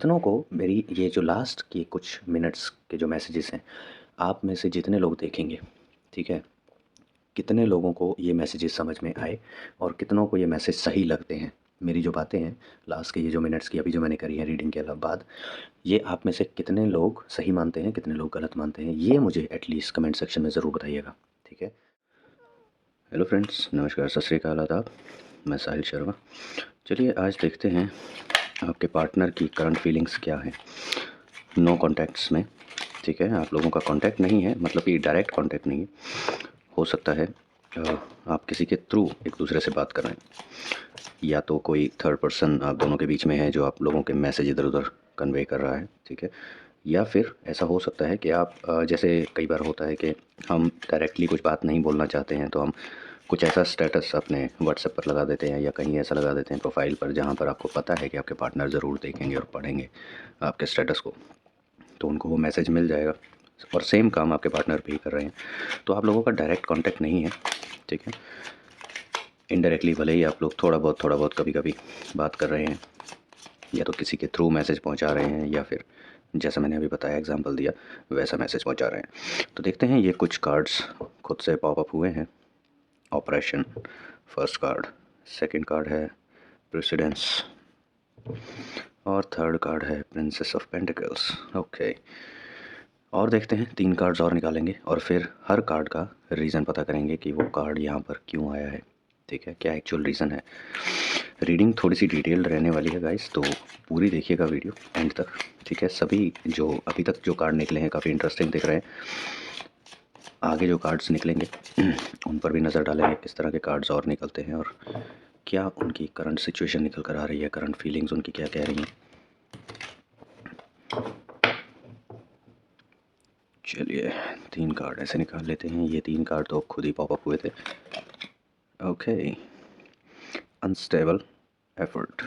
कितनों को मेरी ये जो लास्ट के कुछ मिनट्स के जो मैसेजेस हैं, आप में से जितने लोग देखेंगे, ठीक है? कितने लोगों को ये मैसेजेस समझ में आए और कितनों को ये मैसेज सही लगते हैं? मेरी जो बातें हैं, लास्ट के ये जो मिनट्स की अभी जो मैंने करी है रीडिंग के बाद, ये आप में से कितने लोग सही मानते हैं, कितने लोग गलत मानते हैं? ये मुझे एटलीस्ट कमेंट सेक्शन में ज़रूर बताइएगा, ठीक है? हेलो फ्रेंड्स, नमस्कार, सत श्री अकाल, आदाब। मैं साहिल शर्मा। चलिए आज देखते हैं आपके पार्टनर की करंट फीलिंग्स क्या हैं। नो कॉन्टैक्ट्स में, ठीक है? आप लोगों का कॉन्टैक्ट नहीं है, मतलब कि डायरेक्ट कॉन्टैक्ट नहीं है। हो सकता है आप किसी के थ्रू एक दूसरे से बात कर रहे हैं, या तो कोई थर्ड पर्सन आप दोनों के बीच में है जो आप लोगों के मैसेज इधर उधर कन्वे कर रहा है, ठीक है? या फिर ऐसा हो सकता है कि आप जैसे कई बार होता है कि हम डायरेक्टली कुछ बात नहीं बोलना चाहते हैं, तो हम कुछ ऐसा स्टेटस अपने व्हाट्सएप पर लगा देते हैं या कहीं ऐसा लगा देते हैं प्रोफाइल पर, जहाँ पर आपको पता है कि आपके पार्टनर ज़रूर देखेंगे और पढ़ेंगे आपके स्टेटस को, तो उनको वो मैसेज मिल जाएगा। और सेम काम आपके पार्टनर भी कर रहे हैं, तो आप लोगों का डायरेक्ट कांटेक्ट नहीं है, ठीक है? इनडायरेक्टली भले ही आप लोग थोड़ा बहुत कभी कभी बात कर रहे हैं, या तो किसी के थ्रू मैसेज पहुंचा रहे हैं, या फिर जैसा मैंने अभी बताया, एग्जांपल दिया, वैसा मैसेज पहुंचा रहे हैं। तो देखते हैं, ये कुछ कार्ड्स खुद से पॉपअप हुए हैं। Operation first card, second card है प्रेसिडेंस, और थर्ड कार्ड है प्रिंसेस ऑफ पेंटिकल्स। ओके, और देखते हैं, 3 कार्ड्स और निकालेंगे और फिर हर कार्ड का रीज़न पता करेंगे कि वो कार्ड यहाँ पर क्यों आया है, ठीक है? क्या एक्चुअल रीज़न है। रीडिंग थोड़ी सी डिटेल्ड रहने वाली है गाइस, तो पूरी देखिएगा वीडियो एंड तक, ठीक है? सभी जो अभी तक जो कार्ड निकले हैं काफ़ी इंटरेस्टिंग दिख रहे हैं। आगे जो कार्ड्स निकलेंगे उन पर भी नज़र डालेंगे, किस तरह के कार्ड्स और निकलते हैं और क्या उनकी करंट सिचुएशन निकल कर आ रही है, करंट फीलिंग्स उनकी क्या कह रही हैं। चलिए 3 कार्ड ऐसे निकाल लेते हैं। ये 3 कार्ड तो खुद ही पॉपअप हुए थे। Okay, unstable effort,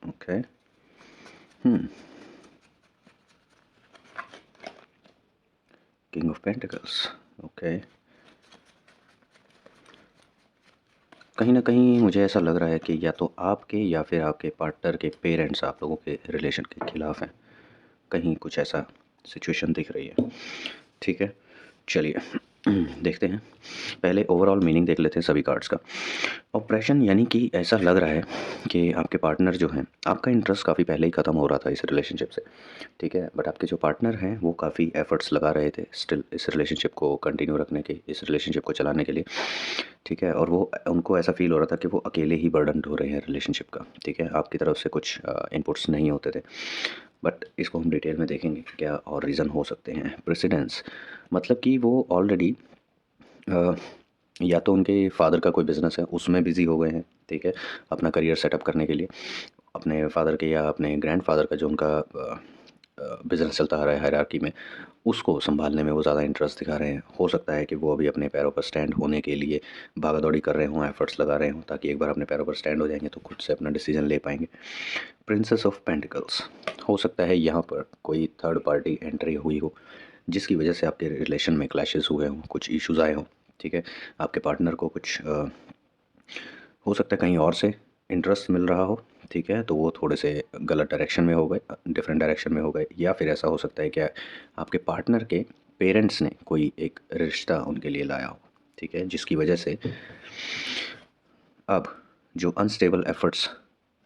okay, king of pentacles, okay. कहीं ना कहीं मुझे ऐसा लग रहा है कि या तो आपके या फिर आपके पार्टनर के पेरेंट्स आप लोगों के रिलेशन के खिलाफ हैं, कहीं कुछ ऐसा सिचुएशन दिख रही है, ठीक है? चलिए देखते हैं, पहले ओवरऑल मीनिंग देख लेते हैं सभी कार्ड्स का। ऑपरेशन यानी कि ऐसा लग रहा है कि आपके पार्टनर जो हैं, आपका इंटरेस्ट काफ़ी पहले ही ख़त्म हो रहा था इस रिलेशनशिप से, ठीक है? बट आपके जो पार्टनर हैं वो काफ़ी एफर्ट्स लगा रहे थे स्टिल इस रिलेशनशिप को कंटिन्यू रखने के, इस रिलेशनशिप को चलाने के लिए, ठीक है? और वो उनको ऐसा फील हो रहा था कि वो अकेले ही बर्डन हो रहे हैं रिलेशनशिप का, ठीक है? आपकी तरफ से कुछ इनपुट्स नहीं होते थे। बट इसको हम डिटेल में देखेंगे क्या और रीज़न हो सकते हैं। प्रेसिडेंस मतलब कि वो ऑलरेडी या तो उनके फादर का कोई बिज़नेस है उसमें बिज़ी हो गए हैं, ठीक है? अपना करियर सेटअप करने के लिए, अपने फादर के या अपने ग्रैंडफ़ादर का जो उनका बिज़नेस चलता आ रहा है हायरार्की में, उसको सँभालने में वो ज़्यादा इंटरेस्ट दिखा रहे हैं। हो सकता है कि वो अभी अपने पैरों पर स्टैंड होने के लिए भागा-दौड़ी कर रहे हों, एफ़र्ट्स लगा रहे हों, ताकि एक बार अपने पैरों पर स्टैंड हो जाएँगे तो खुद से अपना डिसीज़न ले पाएँगे। प्रिंसेस ऑफ पेंटिकल्स, हो सकता है यहाँ पर कोई थर्ड पार्टी एंट्री हुई हो, जिसकी वजह से आपके रिलेशन में क्लैशेस हुए हों, कुछ इश्यूज़ आए हों, ठीक है? आपके पार्टनर को कुछ हो सकता है कहीं और से इंटरेस्ट मिल रहा हो, ठीक है? तो वो थोड़े से गलत डायरेक्शन में हो गए, डिफरेंट डायरेक्शन में हो गए, या फिर ऐसा हो सकता है कि आपके पार्टनर के पेरेंट्स ने कोई एक रिश्ता उनके लिए लाया हो, ठीक है? जिसकी वजह से अब जो अनस्टेबल एफर्ट्स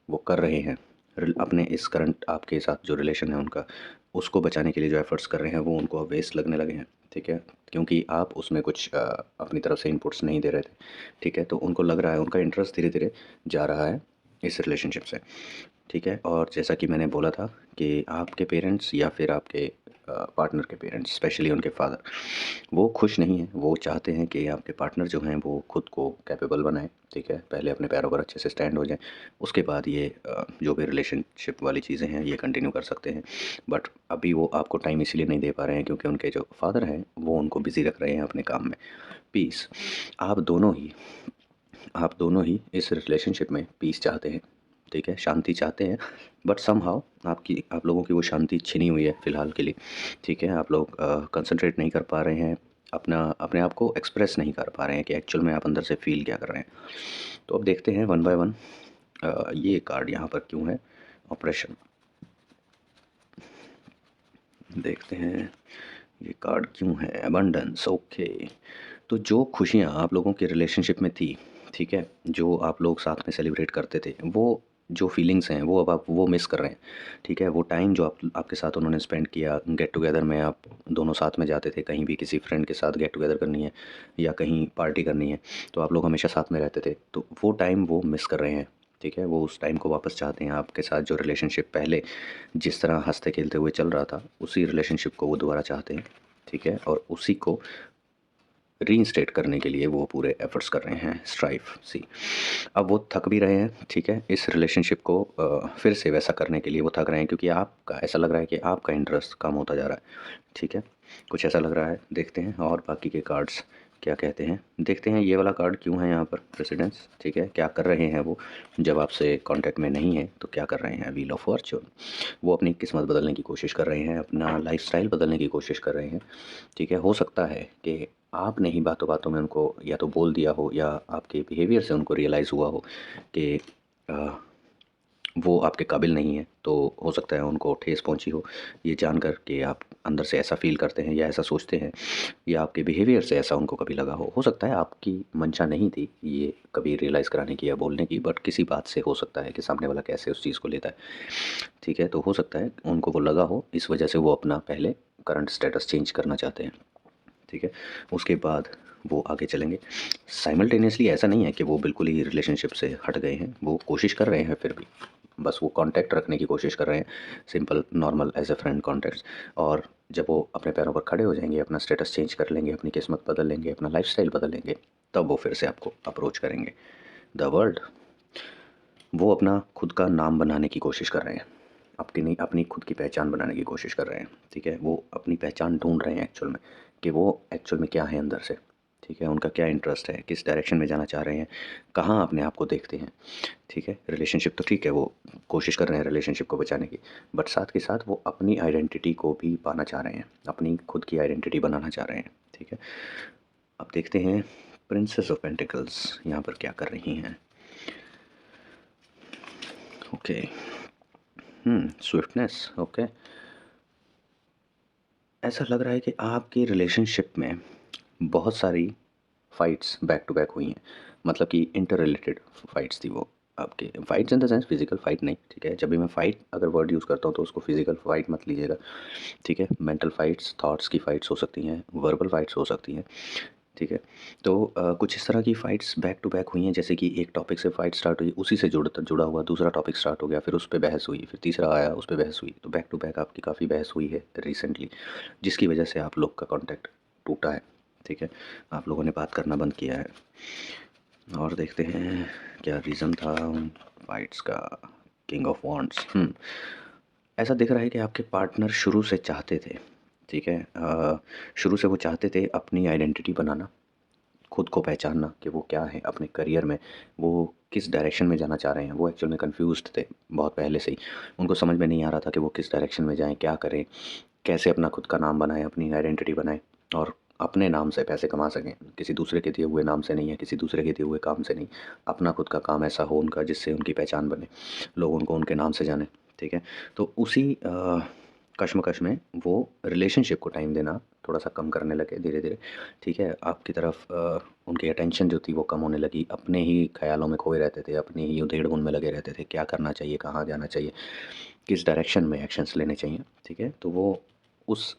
वो कर रहे हैं अपने इस करंट आपके साथ जो रिलेशन है उनका, उसको बचाने के लिए जो एफर्ट्स कर रहे हैं वो उनको अब वेस्ट लगने लगे हैं, ठीक है? क्योंकि आप उसमें कुछ अपनी तरफ से इनपुट्स नहीं दे रहे थे, ठीक है? तो उनको लग रहा है, उनका इंटरेस्ट धीरे धीरे जा रहा है इस रिलेशनशिप से, ठीक है? और जैसा कि मैंने बोला था कि आपके पेरेंट्स या फिर आपके पार्टनर के पेरेंट्स, स्पेशली उनके फादर, वो खुश नहीं हैं। वो चाहते हैं कि आपके पार्टनर जो हैं वो खुद को कैपेबल बनाएं, ठीक है? पहले अपने पैरों पर अच्छे से स्टैंड हो जाएं, उसके बाद ये जो भी रिलेशनशिप वाली चीज़ें हैं ये कंटिन्यू कर सकते हैं। बट अभी वो आपको टाइम इसीलिए नहीं दे पा रहे हैं क्योंकि उनके जो फादर हैं वो उनको बिज़ी रख रहे हैं अपने काम में। पीस, आप दोनों ही आप दोनों ही इस रिलेशनशिप में पीस चाहते हैं, ठीक है? शांति चाहते हैं, बट समहाउ आप लोगों की वो शांति छिनी हुई है फ़िलहाल के लिए, ठीक है? आप लोग कंसंट्रेट नहीं कर पा रहे हैं, अपने आप को एक्सप्रेस नहीं कर पा रहे हैं कि एक्चुअल में आप अंदर से फ़ील क्या कर रहे हैं। तो अब देखते हैं 1 बाय 1 ये कार्ड यहाँ पर क्यों है। ऑपरेशन, देखते हैं ये कार्ड क्यों है। Abundance, okay. तो जो खुशियाँ आप लोगों की रिलेशनशिप में थी, ठीक है, जो आप लोग साथ में सेलिब्रेट करते थे, वो जो फीलिंग्स हैं वो अब आप वो मिस कर रहे हैं। ठीक है, वो टाइम जो आपके साथ उन्होंने स्पेंड किया, गेट टुगेदर में आप दोनों साथ में जाते थे, कहीं भी किसी फ्रेंड के साथ गेट टुगेदर करनी है या कहीं पार्टी करनी है, तो आप लोग हमेशा साथ में रहते थे, तो वो टाइम वो मिस कर रहे हैं। ठीक है, वो उस टाइम को वापस चाहते हैं। आपके साथ जो रिलेशनशिप पहले जिस तरह हंसते खेलते हुए चल रहा था, उसी रिलेशनशिप को वो दोबारा चाहते हैं। ठीक है, और उसी को रीइंस्टेट करने के लिए वो पूरे एफर्ट्स कर रहे हैं, स्ट्राइव सी। अब वो थक भी रहे हैं, ठीक है, इस रिलेशनशिप को फिर से वैसा करने के लिए वो थक रहे हैं, क्योंकि आपका ऐसा लग रहा है कि आपका इंटरेस्ट कम होता जा रहा है। ठीक है, कुछ ऐसा लग रहा है। देखते हैं और बाकी के कार्ड्स क्या कहते हैं। देखते हैं ये वाला कार्ड क्यों है यहाँ पर, प्रेसिडेंस। ठीक है, क्या कर रहे हैं वो जब आपसे कांटेक्ट में नहीं है, तो क्या कर रहे हैं। व्हील ऑफ फॉर्च्यून, वो अपनी किस्मत बदलने की कोशिश कर रहे हैं, अपना लाइफस्टाइल बदलने की कोशिश कर रहे हैं। ठीक है, हो सकता है कि आपने ही बातों बातों में उनको या तो बोल दिया हो, या आपके बिहेवियर से उनको रियलाइज़ हुआ हो कि अ, वो आपके काबिल नहीं है। तो हो सकता है उनको ठेस पहुंची हो ये जानकर कि आप अंदर से ऐसा फ़ील करते हैं या ऐसा सोचते हैं, या आपके बिहेवियर से ऐसा उनको कभी लगा हो सकता है आपकी मंशा नहीं थी ये कभी रियलाइज़ कराने की या बोलने की, बट किसी बात से हो सकता है कि सामने वाला कैसे उस चीज़ को लेता है। ठीक है, तो हो सकता है उनको वो लगा हो, इस वजह से वो अपना पहले करंट स्टेटस चेंज करना चाहते हैं। ठीक है, उसके बाद वो आगे चलेंगे। साइमल्टेनियसली ऐसा नहीं है कि वो बिल्कुल ही रिलेशनशिप से हट गए हैं, वो कोशिश कर रहे हैं फिर भी, बस वो कांटेक्ट रखने की कोशिश कर रहे हैं, simple normal as a friend contacts. और जब वो अपने पैरों पर खड़े हो जाएंगे, अपना स्टेटस चेंज कर लेंगे, अपनी किस्मत बदल लेंगे, अपना लाइफस्टाइल बदल लेंगे, तब वो फिर से आपको अप्रोच करेंगे। द वर्ल्ड, वो अपना खुद का नाम बनाने की कोशिश कर रहे हैं, आपकी नहीं, अपनी खुद की पहचान बनाने की कोशिश कर रहे हैं। ठीक है, वो अपनी पहचान ढूंढ रहे हैं एक्चुअल में, कि वो एक्चुअल में क्या है अंदर से। ठीक है, उनका क्या इंटरेस्ट है, किस डायरेक्शन में जाना चाह रहे हैं, कहाँ अपने आप को देखते हैं। ठीक है, रिलेशनशिप तो ठीक है, वो कोशिश कर रहे हैं रिलेशनशिप को बचाने की, बट साथ के साथ वो अपनी आइडेंटिटी को भी पाना चाह रहे हैं, अपनी खुद की आइडेंटिटी बनाना चाह रहे हैं। ठीक है, अब देखते हैं प्रिंसेस ऑफ पेंटिकल्स यहाँ पर क्या कर रही हैं। Okay, swiftness, okay. ऐसा लग रहा है कि आपकी रिलेशनशिप में बहुत सारी फाइट्स बैक टू बैक हुई हैं, मतलब कि इंटर रिलेटेड फाइट्स थी वो आपके। Fights in the sense physical fight नहीं, ठीक है, जब भी मैं फाइट अगर वर्ड यूज़ करता हूँ तो उसको फिजिकल फाइट मत लीजिएगा। ठीक है, मेंटल फाइट्स, थॉट्स की फाइट्स हो सकती हैं, वर्बल फाइट्स हो सकती हैं। ठीक है, तो कुछ इस तरह की फ़ाइट्स बैक टू बैक हुई हैं, जैसे कि एक टॉपिक से फ़ाइट स्टार्ट हुई, उसी से जुड़ा हुआ दूसरा टॉपिक स्टार्ट हो गया, फिर उस पे बहस हुई, फिर तीसरा आया, उस पे बहस हुई, तो बैक टू बैक आपकी काफ़ी बहस हुई है रिसेंटली, जिसकी वजह से आप लोग का कॉन्टैक्ट टूटा है। ठीक है, आप लोगों ने बात करना बंद किया है। और देखते हैं क्या रीज़न था उन फाइट्स का। किंग ऑफ वॉन्ड्स, ऐसा दिख रहा है कि आपके पार्टनर शुरू से चाहते थे, ठीक है, शुरू से वो चाहते थे अपनी आइडेंटिटी बनाना, खुद को पहचानना कि वो क्या है अपने करियर में, वो किस डायरेक्शन में जाना चाह रहे हैं। वो एक्चुअल में कंफ्यूज्ड थे बहुत पहले से ही, उनको समझ में नहीं आ रहा था कि वो किस डायरेक्शन में जाएँ, क्या करें, कैसे अपना खुद का नाम बनाएँ, अपनी आइडेंटिटी बनाएँ और अपने नाम से पैसे कमा सकें। किसी दूसरे के दिए हुए नाम से नहीं है, किसी दूसरे के दिए हुए काम से नहीं, अपना खुद का काम ऐसा हो उनका जिससे उनकी पहचान बने, लोग उनको उनके नाम से जानें। ठीक है, तो उसी कश्मकश में वो रिलेशनशिप को टाइम देना थोड़ा-सा कम करने लगे धीरे-धीरे। ठीक है, आपकी तरफ उनकी अटेंशन जो थी वो कम होने लगी, अपने ही ख़्यालों में खोए रहते थे, अपनी ही उधेड़-बुन में लगे रहते थे, क्या करना चाहिए, कहाँ जाना चाहिए, किस डायरेक्शन में एक्शंस लेने चाहिए। ठीक है, तो वो उस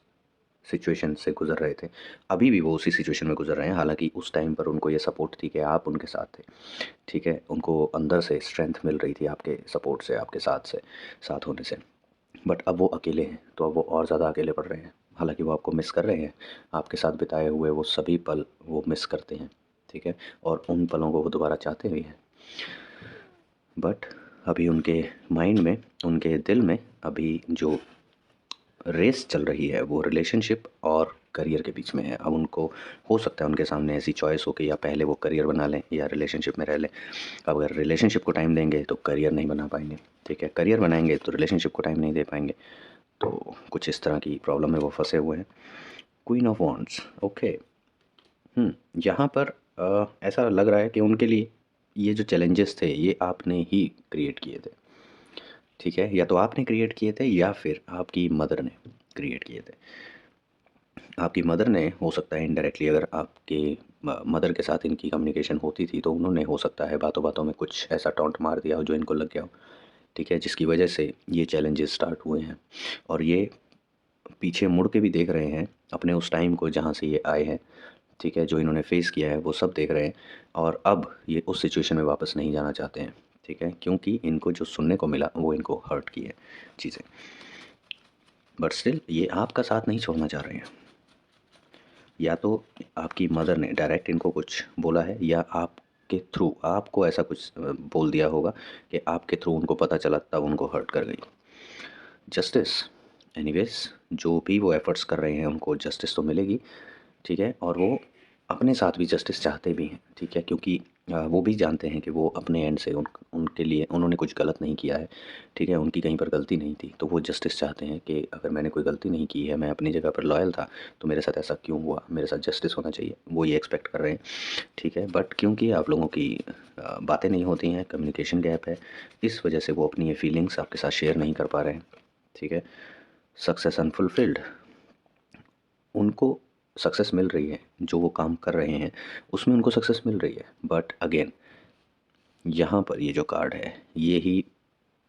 सिचुएशन से गुज़र रहे थे। अभी भी वो उसी सिचुएशन में गुज़र रहे हैं, हालाँकि उस टाइम पर उनको ये सपोर्ट थी कि आप उनके साथ थे। ठीक है, उनको अंदर से स्ट्रेंथ मिल रही थी आपके सपोर्ट से, आपके साथ होने से। बट अब वो अकेले हैं, तो अब वो और ज़्यादा अकेले पड़ रहे हैं। हालाँकि वो आपको मिस कर रहे हैं, आपके साथ बिताए हुए वो सभी पल वो मिस करते हैं। ठीक है, और उन पलों को वो दोबारा चाहते भी हैं। बट अभी उनके माइंड में, उनके दिल में अभी जो रेस चल रही है वो रिलेशनशिप और करियर के बीच में है। अब उनको हो सकता है उनके सामने ऐसी चॉइस हो कि या पहले वो करियर बना लें या रिलेशनशिप में रह लें। अगर रिलेशनशिप को टाइम देंगे तो करियर नहीं बना पाएंगे, ठीक है, करियर बनाएंगे तो रिलेशनशिप को टाइम नहीं दे पाएंगे। तो कुछ इस तरह की प्रॉब्लम में वो फंसे हुए हैं। Queen of wands, okay. यहाँ पर ऐसा लग रहा है कि उनके लिए ये जो चैलेंजेस थे ये आपने ही क्रिएट किए थे। ठीक है, या तो आपने क्रिएट किए थे या फिर आपकी मदर ने। क्रिएट किए थे। आपकी मदर ने हो सकता है इनडायरेक्टली, अगर आपके मदर के साथ इनकी कम्युनिकेशन होती थी तो उन्होंने हो सकता है बातों बातों में कुछ ऐसा टॉन्ट मार दिया हो जो इनको लग गया हो, ठीक है, जिसकी वजह से ये चैलेंजेस स्टार्ट हुए हैं। और ये पीछे मुड़ के भी देख रहे हैं अपने उस टाइम को जहाँ से ये आए हैं, ठीक है, जो इन्होंने फेस किया है वो सब देख रहे हैं। और अब ये उस सिचुएशन में वापस नहीं जाना चाहते हैं, ठीक है, क्योंकि इनको जो सुनने को मिला वो इनको हर्ट की है चीज़ें। बट स्टिल ये आपका साथ नहीं छोड़ना चाह रहे हैं। या तो आपकी मदर ने डायरेक्ट इनको कुछ बोला है, या आपके थ्रू आपको ऐसा कुछ बोल दिया होगा कि आपके थ्रू उनको पता चला, तब उनको हर्ट कर गई। जस्टिस, एनीवेज, जो भी वो एफ़र्ट्स कर रहे हैं उनको जस्टिस तो मिलेगी, ठीक है, और वो अपने साथ भी जस्टिस चाहते भी हैं, ठीक है, क्योंकि वो भी जानते हैं कि वो अपने एंड से उनके लिए उन्होंने कुछ गलत नहीं किया है, ठीक है, उनकी कहीं पर गलती नहीं थी, तो वो जस्टिस चाहते हैं कि अगर मैंने कोई गलती नहीं की है, मैं अपनी जगह पर लॉयल था, तो मेरे साथ ऐसा क्यों हुआ, मेरे साथ जस्टिस होना चाहिए, वो ये एक्सपेक्ट कर रहे हैं, ठीक है। बट क्योंकि आप लोगों की बातें नहीं होती हैं, कम्युनिकेशन गैप है, इस वजह से वो अपनी ये फीलिंग्स आपके साथ शेयर नहीं कर पा रहे हैं, ठीक है। सक्सेस अनफुलफिल्ड, उनको सक्सेस मिल रही है, जो वो काम कर रहे हैं उसमें उनको सक्सेस मिल रही है, बट अगेन यहाँ पर ये जो कार्ड है ये ही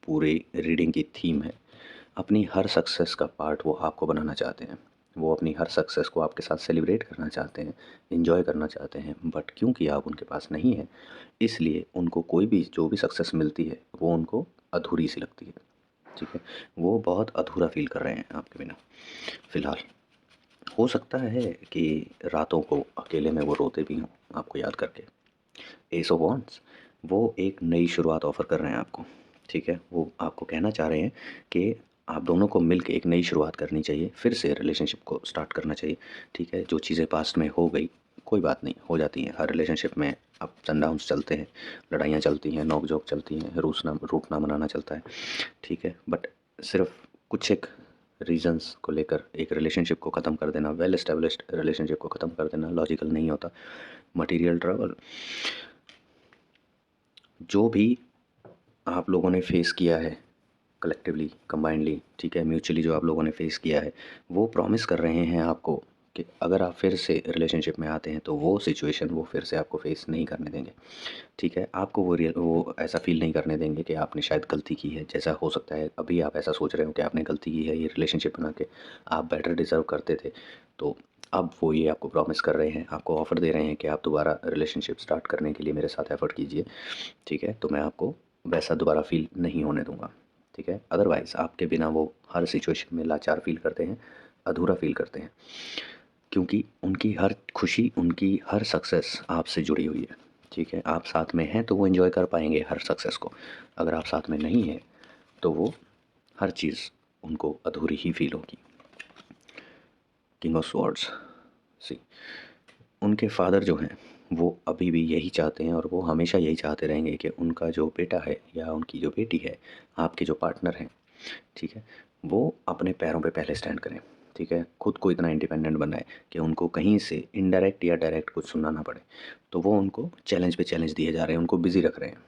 पूरे रीडिंग की थीम है। अपनी हर सक्सेस का पार्ट वो आपको बनाना चाहते हैं, वो अपनी हर सक्सेस को आपके साथ सेलिब्रेट करना चाहते हैं, एंजॉय करना चाहते हैं, बट क्योंकि आप उनके पास नहीं है, इसलिए उनको कोई भी जो भी सक्सेस मिलती है वो उनको अधूरी सी लगती है, ठीक है। वो बहुत अधूरा फील कर रहे हैं आपके बिना फ़िलहाल। हो सकता है कि रातों को अकेले में वो रोते भी हों आपको याद करके। एस ऑफ वांड्स, वो एक नई शुरुआत ऑफ़र कर रहे हैं आपको, ठीक है। वो आपको कहना चाह रहे हैं कि आप दोनों को मिल के एक नई शुरुआत करनी चाहिए, फिर से रिलेशनशिप को स्टार्ट करना चाहिए, ठीक है। जो चीज़ें पास्ट में हो गई, कोई बात नहीं, हो जाती हैं, हर रिलेशनशिप में अप्स एंड डाउन्स चलते हैं, लड़ाइयाँ चलती हैं, नोक-झोंक चलती हैं, रूठना-मनाना चलता है, ठीक है। बट सिर्फ़ कुछ एक रीज़न्स को लेकर एक रिलेशनशिप को ख़त्म कर देना, वेल एस्टेब्लिश्ड रिलेशनशिप को ख़त्म कर देना लॉजिकल नहीं होता। मटीरियल ट्रबल, जो भी आप लोगों ने फेस किया है कलेक्टिवली, कंबाइंडली, ठीक है, म्यूचुअली जो आप लोगों ने फेस किया है, वो प्रॉमिस कर रहे हैं आपको कि अगर आप फिर से रिलेशनशिप में आते हैं तो वो सिचुएशन वो फिर से आपको फेस नहीं करने देंगे, ठीक है। आपको वो ऐसा फ़ील नहीं करने देंगे कि आपने शायद गलती की है, जैसा हो सकता है अभी आप ऐसा सोच रहे हो कि आपने गलती की है, ये रिलेशनशिप बना के आप बेटर डिज़र्व करते थे। तो अब वो ये आपको प्रॉमिस कर रहे हैं, आपको ऑफ़र दे रहे हैं कि आप दोबारा रिलेशनशिप स्टार्ट करने के लिए मेरे साथ एफ़र्ट कीजिए, ठीक है, तो मैं आपको वैसा दोबारा फ़ील नहीं होने दूँगा, ठीक है। अदरवाइज़ आपके बिना वो हर सिचुएशन में लाचार फ़ील करते हैं, अधूरा फ़ील करते हैं, क्योंकि उनकी हर खुशी, उनकी हर सक्सेस आपसे जुड़ी हुई है, ठीक है। आप साथ में हैं तो वो एंजॉय कर पाएंगे हर सक्सेस को, अगर आप साथ में नहीं हैं तो वो हर चीज़ उनको अधूरी ही फील होगी। किंग ऑफ स्वॉर्ड्स, सी, उनके फादर जो हैं वो अभी भी यही चाहते हैं और वो हमेशा यही चाहते रहेंगे कि उनका जो बेटा है या उनकी जो बेटी है, आपके जो पार्टनर हैं, ठीक है, वो अपने पैरों पे पहले स्टैंड करें, ठीक है, खुद को इतना इंडिपेंडेंट बनाए कि उनको कहीं से इनडायरेक्ट या डायरेक्ट कुछ सुनना ना पड़े। तो वो उनको चैलेंज पे चैलेंज दिए जा रहे हैं, उनको बिज़ी रख रहे हैं,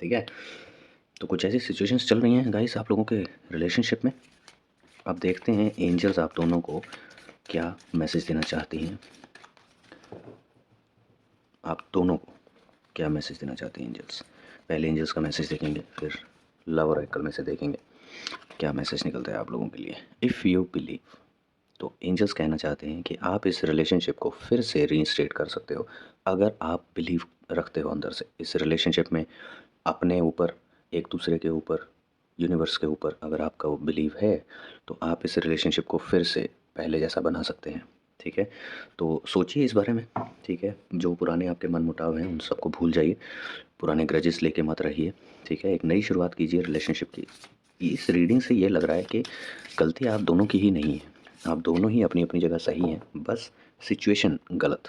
ठीक है। तो कुछ ऐसी सिचुएशंस चल रही हैं गाइस आप लोगों के रिलेशनशिप में। अब देखते हैं एंजल्स आप दोनों को क्या मैसेज देना चाहती हैं, आप दोनों को क्या मैसेज देना चाहती हैं एंजल्स। पहले एंजल्स का मैसेज देखेंगे, फिर लव ऑरेकल में से देखेंगे क्या मैसेज निकलता है आप लोगों के लिए। इफ़ यू बिलीव, तो एंजल्स कहना चाहते हैं कि आप इस रिलेशनशिप को फिर से रीइंस्टेट कर सकते हो, अगर आप बिलीव रखते हो अंदर से इस रिलेशनशिप में, अपने ऊपर, एक दूसरे के ऊपर, यूनिवर्स के ऊपर अगर आपका वो बिलीव है, तो आप इस रिलेशनशिप को फिर से पहले जैसा बना सकते हैं, ठीक है। तो सोचिए इस बारे में, ठीक है, जो पुराने आपके मनमुटाव हैं उन सबको भूल जाइए, पुराने ग्रजेस लेके मत रहिए, ठीक है, एक नई शुरुआत कीजिए रिलेशनशिप की। इस रीडिंग से ये लग रहा है कि गलती आप दोनों की ही नहीं है, आप दोनों ही अपनी अपनी जगह सही हैं, बस सिचुएशन गलत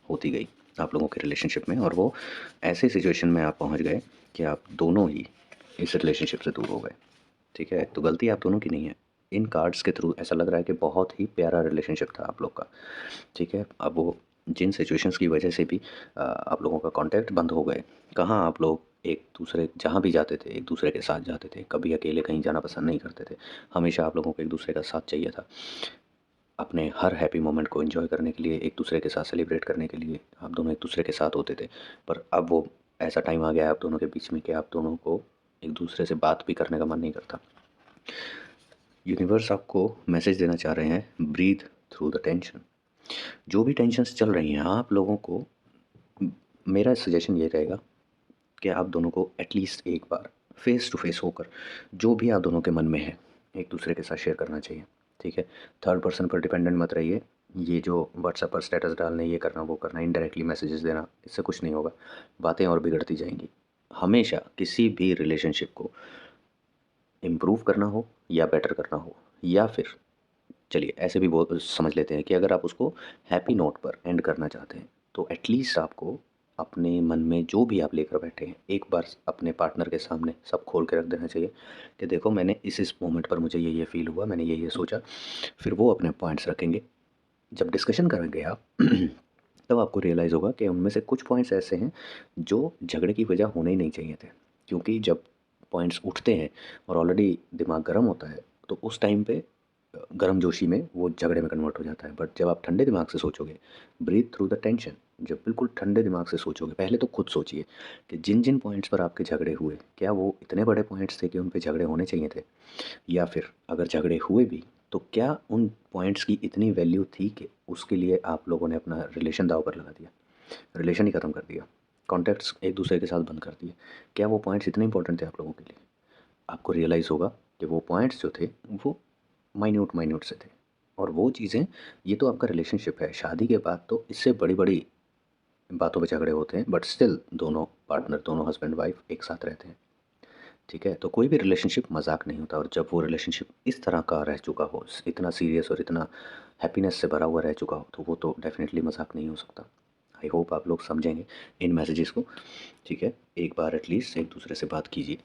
होती गई आप लोगों के रिलेशनशिप में, और वो ऐसे सिचुएशन में आप पहुंच गए कि आप दोनों ही इस रिलेशनशिप से दूर हो गए, ठीक है। तो गलती आप दोनों की नहीं है। इन कार्ड्स के थ्रू ऐसा लग रहा है कि बहुत ही प्यारा रिलेशनशिप था आप लोग का, ठीक है। अब वो जिन सिचुएशंस की वजह से भी आप लोगों का कांटेक्ट बंद हो गए, कहाँ आप लोग एक दूसरे जहाँ भी जाते थे, एक दूसरे के साथ जाते थे, कभी अकेले कहीं जाना पसंद नहीं करते थे। हमेशा आप लोगों को एक दूसरे का साथ चाहिए था। अपने हर हैप्पी मोमेंट को एंजॉय करने के लिए, एक दूसरे के साथ सेलिब्रेट करने के लिए आप दोनों एक दूसरे के साथ होते थे। पर अब वो ऐसा टाइम आ गया है आप दोनों के बीच में कि आप दोनों को एक दूसरे से बात भी करने का मन नहीं करता। यूनिवर्स आपको मैसेज देना चाह रहे हैं, ब्रीथ थ्रू द टेंशन। जो भी टेंशन्स चल रही हैं आप लोगों को, मेरा सजेशन ये रहेगा कि आप दोनों को एटलीस्ट एक बार फेस टू फेस होकर जो भी आप दोनों के मन में है एक दूसरे के साथ शेयर करना चाहिए। ठीक है, थर्ड पर्सन पर डिपेंडेंट मत रहिए। ये जो व्हाट्सएप पर स्टेटस डालने, ये करना वो करना, इनडायरेक्टली मैसेजेस देना, इससे कुछ नहीं होगा, बातें और बिगड़ती जाएंगी। हमेशा किसी भी रिलेशनशिप को इम्प्रूव करना हो या बेटर करना हो, या फिर चलिए ऐसे भी बहुत समझ लेते हैं कि अगर आप उसको हैप्पी नोट पर एंड करना चाहते हैं तो एटलीस्ट आपको अपने मन में जो भी आप लेकर बैठे हैं एक बार अपने पार्टनर के सामने सब खोल के रख देना चाहिए कि देखो मैंने इस मोमेंट पर मुझे ये फील हुआ, मैंने ये सोचा। फिर वो अपने पॉइंट्स रखेंगे। जब डिस्कशन करेंगे आप तब आपको रियलाइज़ होगा कि उनमें से कुछ पॉइंट्स ऐसे हैं जो झगड़े की वजह होने ही नहीं चाहिए थे। क्योंकि जब पॉइंट्स उठते हैं और ऑलरेडी दिमाग गर्म होता है तो उस टाइम पे गर्मजोशी में वो झगड़े में कन्वर्ट हो जाता है। बट जब आप ठंडे दिमाग से सोचोगे, ब्रीथ थ्रू द टेंशन, जब बिल्कुल ठंडे दिमाग से सोचोगे, पहले तो खुद सोचिए कि जिन जिन पॉइंट्स पर आपके झगड़े हुए, क्या वो इतने बड़े पॉइंट्स थे कि उन पे झगड़े होने चाहिए थे? या फिर अगर झगड़े हुए भी तो क्या उन पॉइंट्स की इतनी वैल्यू थी कि उसके लिए आप लोगों ने अपना रिलेशन दाव पर लगा दिया, रिलेशन ही ख़त्म कर दिया, कॉन्टैक्ट्स एक दूसरे के साथ बंद कर दिए? क्या वो पॉइंट्स इतने इंपॉर्टेंट थे आप लोगों के लिए? आपको रियलाइज़ होगा कि वो पॉइंट्स जो थे वो माइन्यूट माइन्यूट से थे। और वो चीज़ें, ये तो आपका रिलेशनशिप है, शादी के बाद तो इससे बड़ी बड़ी बातों पे झगड़े होते हैं, बट स्टिल दोनों पार्टनर, दोनों हस्बैंड वाइफ एक साथ रहते हैं। ठीक है, तो कोई भी रिलेशनशिप मजाक नहीं होता। और जब वो रिलेशनशिप इस तरह का रह चुका हो, इतना सीरियस और इतना हैप्पीनेस से भरा हुआ रह चुका हो, तो वो तो डेफिनेटली मजाक नहीं हो सकता। आई होप आप लोग समझेंगे इन मैसेजेस को। ठीक है, एक बार एटलीस्ट एक दूसरे से बात कीजिए,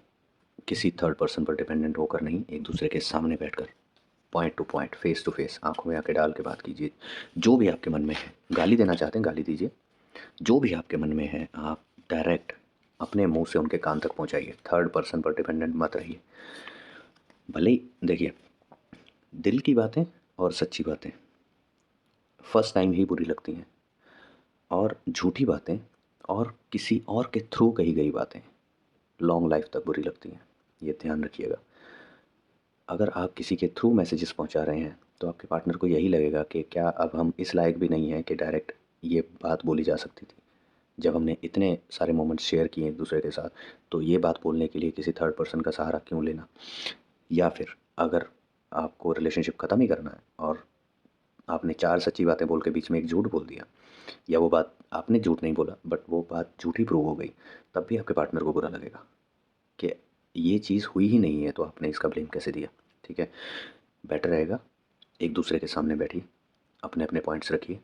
किसी थर्ड पर्सन पर डिपेंडेंट होकर नहीं, एक दूसरे के सामने बैठकर point to point, face to face, आंखों में आंखें डाल के बात कीजिए। जो भी आपके मन में है, गाली देना चाहते हैं गाली दीजिए, जो भी आपके मन में है आप डायरेक्ट अपने मुंह से उनके कान तक पहुंचाइए। थर्ड पर्सन पर डिपेंडेंट मत रहिए। भले ही देखिए, दिल की बातें और सच्ची बातें फर्स्ट टाइम ही बुरी लगती हैं, और झूठी बातें और किसी और के थ्रू कही गई बातें लॉन्ग लाइफ तक बुरी लगती हैं। ये ध्यान रखिएगा। अगर आप किसी के थ्रू मैसेजेस पहुंचा रहे हैं तो आपके पार्टनर को यही लगेगा कि क्या अब हम इस लायक भी नहीं हैं कि डायरेक्ट ये बात बोली जा सकती थी, जब हमने इतने सारे मोमेंट्स शेयर किए एक दूसरे के साथ, तो ये बात बोलने के लिए किसी थर्ड पर्सन का सहारा क्यों लेना? या फिर अगर आपको रिलेशनशिप ख़त्म ही करना है और आपने 4 सच्ची बातें बोल के बीच में एक झूठ बोल दिया, या वो बात आपने झूठ नहीं बोला बट वो बात झूठी प्रूव हो गई, तब भी आपके पार्टनर को बुरा लगेगा कि ये चीज़ हुई ही नहीं है तो आपने इसका ब्लेम कैसे दिया? ठीक है, बेटर रहेगा एक दूसरे के सामने बैठिए, अपने अपने पॉइंट्स रखिए,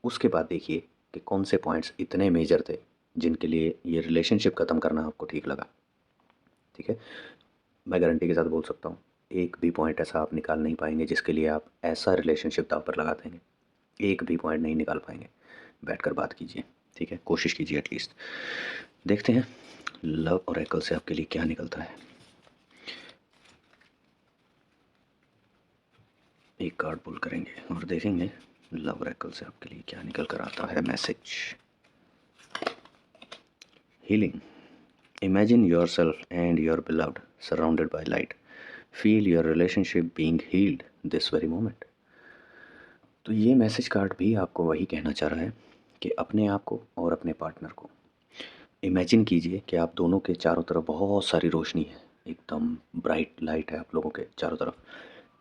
उसके बाद देखिए कि कौन से पॉइंट्स इतने मेजर थे जिनके लिए ये रिलेशनशिप ख़त्म करना आपको ठीक लगा। ठीक है, मैं गारंटी के साथ बोल सकता हूँ, एक भी पॉइंट ऐसा आप निकाल नहीं पाएंगे जिसके लिए आप ऐसा रिलेशनशिप दांव पर लगा देंगे। एक भी पॉइंट नहीं निकाल पाएंगे। बैठकर बात कीजिए। ठीक है, कोशिश कीजिए एटलीस्ट। देखते हैं लव ओरेकल से आपके लिए क्या निकलता है। एक कार्ड पुल करेंगे और देखेंगे लव ओरेकल से आपके लिए क्या निकल कर आता है message. Healing. Imagine yourself and your beloved surrounded by light. Feel your relationship being healed this very moment. तो ये मैसेज कार्ड भी आपको वही कहना चाह रहा है कि अपने आप को और अपने पार्टनर को इमेजिन कीजिए कि आप दोनों के चारों तरफ बहुत सारी रोशनी है, एकदम ब्राइट लाइट है आप लोगों के चारों तरफ।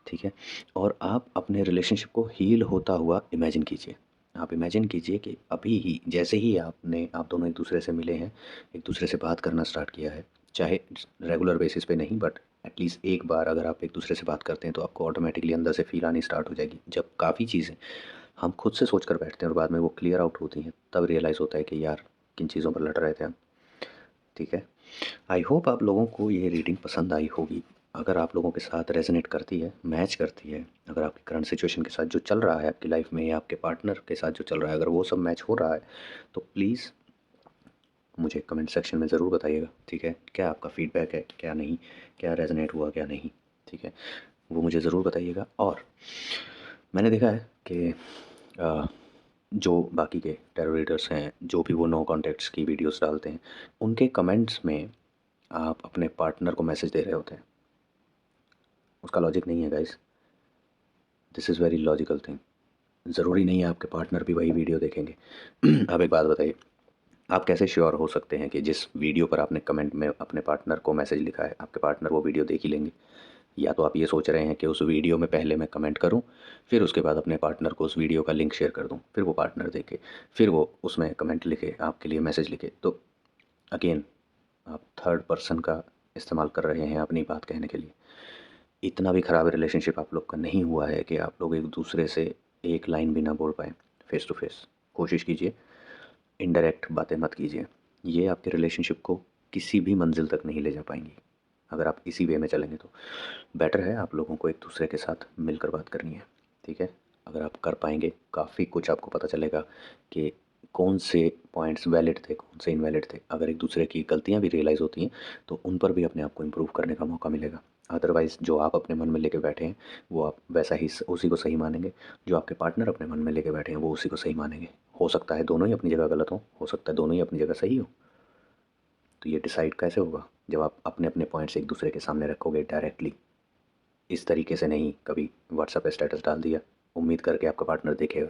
ठीक है, और आप अपने रिलेशनशिप को हील होता हुआ इमेजिन कीजिए। आप इमेजिन कीजिए कि अभी ही, जैसे ही आप दोनों एक दूसरे से मिले हैं, एक दूसरे से बात करना स्टार्ट किया है, चाहे रेगुलर बेसिस पे नहीं बट एटलीस्ट एक बार अगर आप एक दूसरे से बात करते हैं तो आपको ऑटोमेटिकली अंदर से फील आनी स्टार्ट हो जाएगी। जब काफ़ी चीज़ें हम खुद से सोच कर बैठते हैं और बाद में वो क्लियर आउट होती हैं, तब रियलाइज़ होता है कि यार किन चीज़ों पर लड़ रहे थे हम। ठीक है, आई होप आप लोगों को ये रीडिंग पसंद आई होगी। अगर आप लोगों के साथ रेजोनेट करती है, मैच करती है, अगर आपकी करंट सिचुएशन के साथ जो चल रहा है आपकी लाइफ में या आपके पार्टनर के साथ जो चल रहा है, अगर वो सब मैच हो रहा है, तो प्लीज़ मुझे कमेंट सेक्शन में ज़रूर बताइएगा, ठीक है? क्या आपका फीडबैक है, क्या नहीं, क्या रेजोनेट हुआ, क्या नहीं, ठीक है? वो मुझे ज़रूर बताइएगा। और मैंने देखा है कि जो बाकी के टैरो रीडर्स हैं, जो भी वो नो कॉन्टैक्ट्स की वीडियोस डालते हैं, उनके कमेंट्स में आप अपने पार्टनर को मैसेज दे रहे होते हैं। उसका लॉजिक नहीं है guys, this is very logical thing. ज़रूरी नहीं है आपके पार्टनर भी वही वीडियो देखेंगे। अब एक बात बताइए, आप कैसे श्योर हो सकते हैं कि जिस वीडियो पर आपने कमेंट में अपने पार्टनर को मैसेज लिखा है, आपके पार्टनर वो वीडियो देख ही लेंगे? या तो आप ये सोच रहे हैं कि उस वीडियो में पहले मैं कमेंट करूं, फिर उसके बाद अपने पार्टनर को उस वीडियो का लिंक शेयर कर दूं, फिर वो पार्टनर देखे, फिर वो उसमें कमेंट लिखे, आपके लिए मैसेज लिखे। तो अगेन आप थर्ड पर्सन का इस्तेमाल कर रहे हैं अपनी बात कहने के लिए। इतना भी ख़राब रिलेशनशिप आप लोग का नहीं हुआ है कि आप लोग एक दूसरे से एक लाइन भी ना बोल पाएँ फेस टू फेस। कोशिश कीजिए, इनडायरेक्ट बातें मत कीजिए। ये आपके रिलेशनशिप को किसी भी मंजिल तक नहीं ले जा पाएंगी। अगर आप इसी वे में चलेंगे तो बेटर है आप लोगों को एक दूसरे के साथ मिलकर बात करनी है, ठीक है? अगर आप कर पाएंगे, काफ़ी कुछ आपको पता चलेगा कि कौन से पॉइंट्स वैलिड थे, कौन से इनवैलिड थे। अगर एक दूसरे की गलतियाँ भी रियलाइज़ होती हैं तो उन पर भी अपने आप को इम्प्रूव करने का मौका मिलेगा। अदरवाइज़ जो आप अपने मन में लेके बैठे हैं वो आप वैसा ही उसी को सही मानेंगे, जो आपके पार्टनर अपने मन में लेके बैठे हैं वो उसी को सही मानेंगे। हो सकता है दोनों ही अपनी जगह गलत हो सकता है दोनों ही अपनी जगह सही हो। तो ये डिसाइड कैसे होगा? जब आप अपने अपने पॉइंट्स एक दूसरे के सामने रखोगे डायरेक्टली। इस तरीके से नहीं कभी व्हाट्सएप पे स्टेटस डाल दिया, उम्मीद करके आपका पार्टनर देखेगा,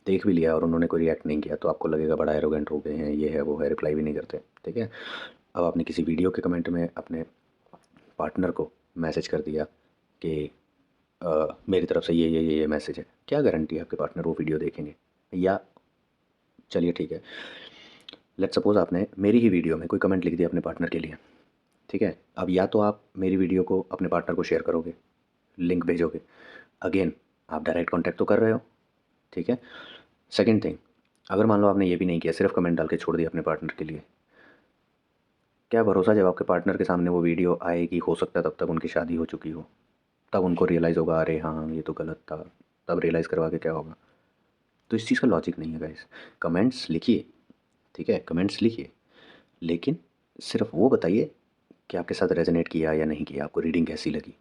देख भी लिया और उन्होंने कोई रिएक्ट नहीं किया तो आपको लगेगा बड़ा एरोगेंट हो गए हैं, ये है वो है, रिप्लाई भी नहीं करते, ठीक है? अब आपने किसी वीडियो के कमेंट में अपने पार्टनर को मैसेज कर दिया कि मेरी तरफ से ये मैसेज है। क्या गारंटी है आपके पार्टनर वो वीडियो देखेंगे? या चलिए ठीक है, लेट्स सपोज़ आपने मेरी ही वीडियो में कोई कमेंट लिख दिया अपने पार्टनर के लिए, ठीक है? अब या तो आप मेरी वीडियो को अपने पार्टनर को शेयर करोगे, लिंक भेजोगे, अगेन आप डायरेक्ट कॉन्टैक्ट तो कर रहे हो, ठीक है? सेकंड थिंग, अगर मान लो आपने ये भी नहीं किया, सिर्फ कमेंट डाल के छोड़ दिया अपने पार्टनर के लिए, क्या भरोसा जब आपके पार्टनर के सामने वो वीडियो आएगी, हो सकता है तब तक उनकी शादी हो चुकी हो, तब उनको रियलाइज़ होगा अरे हाँ ये तो गलत था, तब रियलाइज़ करवा के क्या होगा? तो इस चीज़ का लॉजिक नहीं है गाइस। कमेंट्स लिखिए, ठीक है? कमेंट्स लिखिए, लेकिन सिर्फ वो बताइए कि आपके साथ रेजोनेट किया या नहीं किया, आपको रीडिंग कैसी लगी,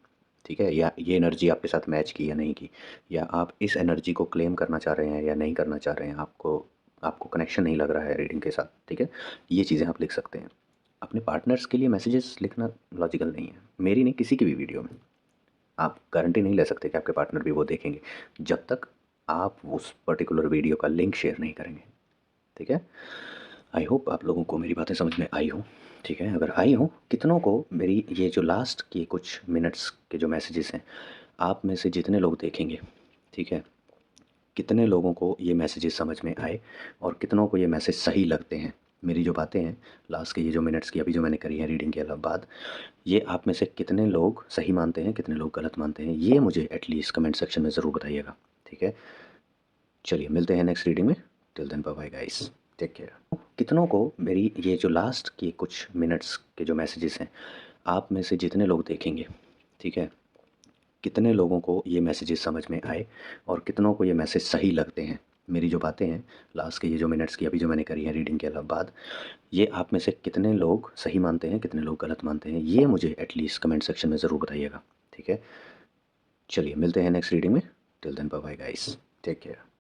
ठीक है? या ये एनर्जी आपके साथ मैच की या नहीं की, या आप इस एनर्जी को क्लेम करना चाह रहे हैं या नहीं करना चाह रहे हैं, आपको आपको कनेक्शन नहीं लग रहा है रीडिंग के साथ, ठीक है? ये चीज़ें आप लिख सकते हैं। अपने पार्टनर्स के लिए मैसेजेस लिखना लॉजिकल नहीं है, मेरी नहीं किसी की भी वीडियो में। आप गारंटी नहीं ले सकते कि आपके पार्टनर भी वो देखेंगे, जब तक आप उस पर्टिकुलर वीडियो का लिंक शेयर नहीं करेंगे, ठीक है? आई होप आप लोगों को मेरी बातें समझ में आई हो, ठीक है? अगर आई हो, कितनों को मेरी ये जो लास्ट के कुछ मिनट्स के जो मैसेजेस हैं, आप में से जितने लोग देखेंगे, ठीक है? कितने लोगों को ये मैसेजेस समझ में आए और कितनों को ये मैसेज सही लगते हैं? मेरी जो बातें हैं, लास्ट के ये जो मिनट्स की अभी जो मैंने करी है रीडिंग के बाद, ये आप में से कितने लोग सही मानते हैं, कितने लोग गलत मानते हैं, ये मुझे एटलीस्ट कमेंट सेक्शन में ज़रूर बताइएगा, ठीक है? चलिए मिलते हैं नेक्स्ट रीडिंग में। Till then bye bye guys, take care. कितनों को मेरी ये जो लास्ट के कुछ मिनट्स के जो मैसेजेस हैं, आप में से जितने लोग देखेंगे, ठीक है? कितने लोगों को ये मैसेजेस समझ में आए और कितनों को ये मैसेज सही लगते हैं? मेरी जो बातें हैं, लास्ट के ये जो मिनट्स की अभी जो मैंने करी है रीडिंग के बाद, ये आप में से कितने लोग सही मानते हैं, कितने लोग गलत मानते हैं, ये मुझे एटलीस्ट कमेंट सेक्शन में ज़रूर बताइएगा, ठीक है? चलिए मिलते हैं नेक्स्ट रीडिंग में। Till then bye bye guys, take care.